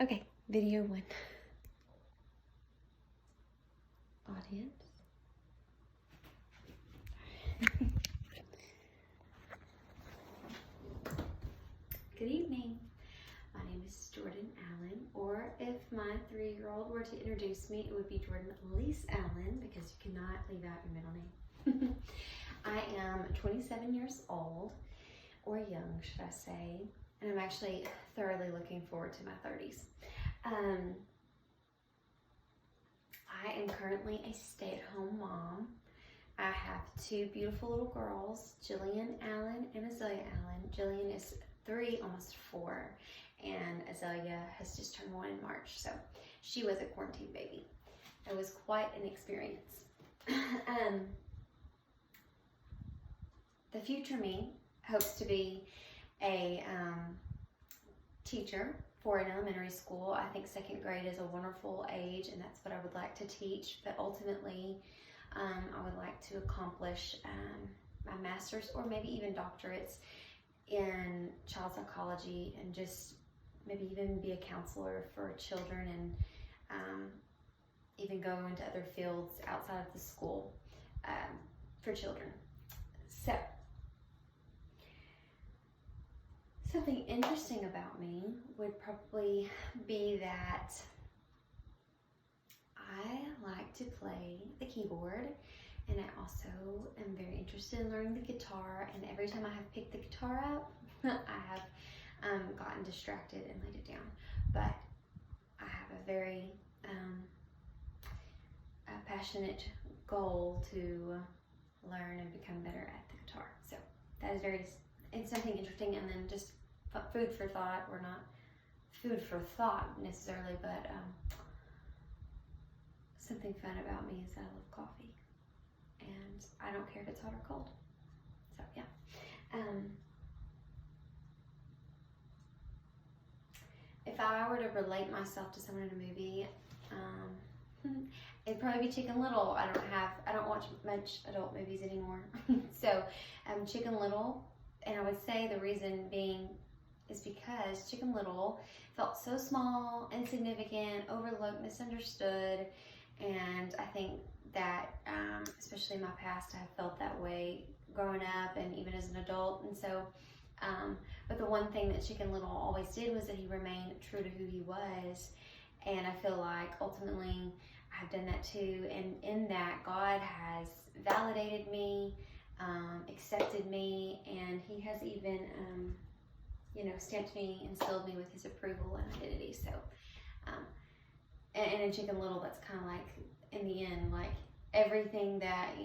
Okay, video one. Audience. Good evening. My name is Jordan Allen, or if my 3-year-old were to introduce me, it would be Jordan Elise Allen, because you cannot leave out your middle name. I am 27 years old, or young, should I say, and I'm actually thoroughly looking forward to my 30s. I am currently a stay-at-home mom. I have 2 beautiful little girls, Jillian Allen and Azalea Allen. Jillian is 3, almost 4, and Azalea has just turned 1 in March, so she was a quarantine baby. It was quite an experience. The future me hopes to be a teacher for an elementary school. I think 2nd grade is a wonderful age, and that's what I would like to teach, but ultimately I would like to accomplish my master's or maybe even doctorates in child psychology, and just maybe even be a counselor for children, and even go into other fields outside of the school for children. So, something interesting about me would probably be that I like to play the keyboard, and I also am very interested in learning the guitar, and every time I have picked the guitar up, I have gotten distracted and laid it down. But I have a very passionate goal to learn and become better at the guitar. So that is it's something interesting, and then just food for thought, or not food for thought necessarily, but something fun about me is that I love coffee, and I don't care if it's hot or cold. So yeah. If I were to relate myself to someone in a movie, it'd probably be Chicken Little. I don't watch much adult movies anymore. So Chicken Little, and I would say the reason being is because Chicken Little felt so small, insignificant, overlooked, misunderstood, and I think that, especially in my past, I have felt that way growing up and even as an adult. And so, but the one thing that Chicken Little always did was that he remained true to who he was, and I feel like ultimately I've done that too, and in that God has validated me, accepted me, and he has even stamped me and sealed me with his approval and identity. So and in Chicken Little, that's kind of like, in the end, like everything that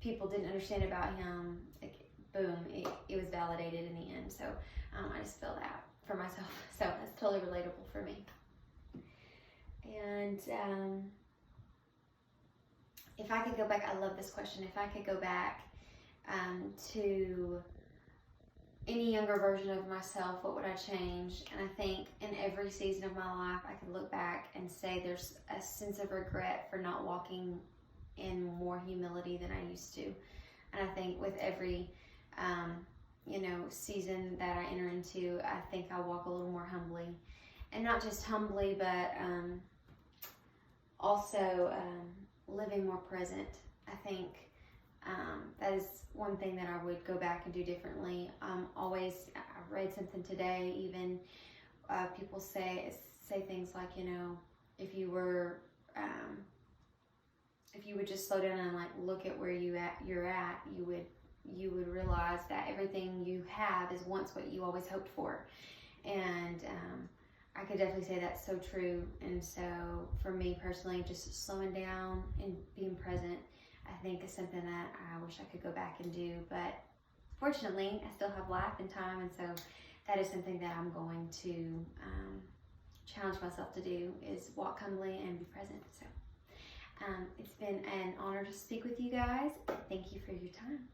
people didn't understand about him, like, boom, it was validated in the end. So I just feel that for myself. So that's totally relatable for me. And if I could go back, I love this question. If I could go back to any younger version of myself, what would I change? And I think in every season of my life, I could look back and say there's a sense of regret for not walking in more humility than I used to. And I think with every season that I enter into, I think I walk a little more humbly, and not just humbly, but also living more present. I think that is one thing that I would go back and do differently. I read something today, even people say things like, if you would just slow down and like look at where you're at, you would realize that everything you have is once what you always hoped for. And I could definitely say that's so true. And so for me personally, just slowing down and being present, I think is something that I wish I could go back and do. But fortunately, I still have life and time, and so that is something that I'm going to challenge myself to do, is walk humbly and be present. So it's been an honor to speak with you guys. Thank you for your time.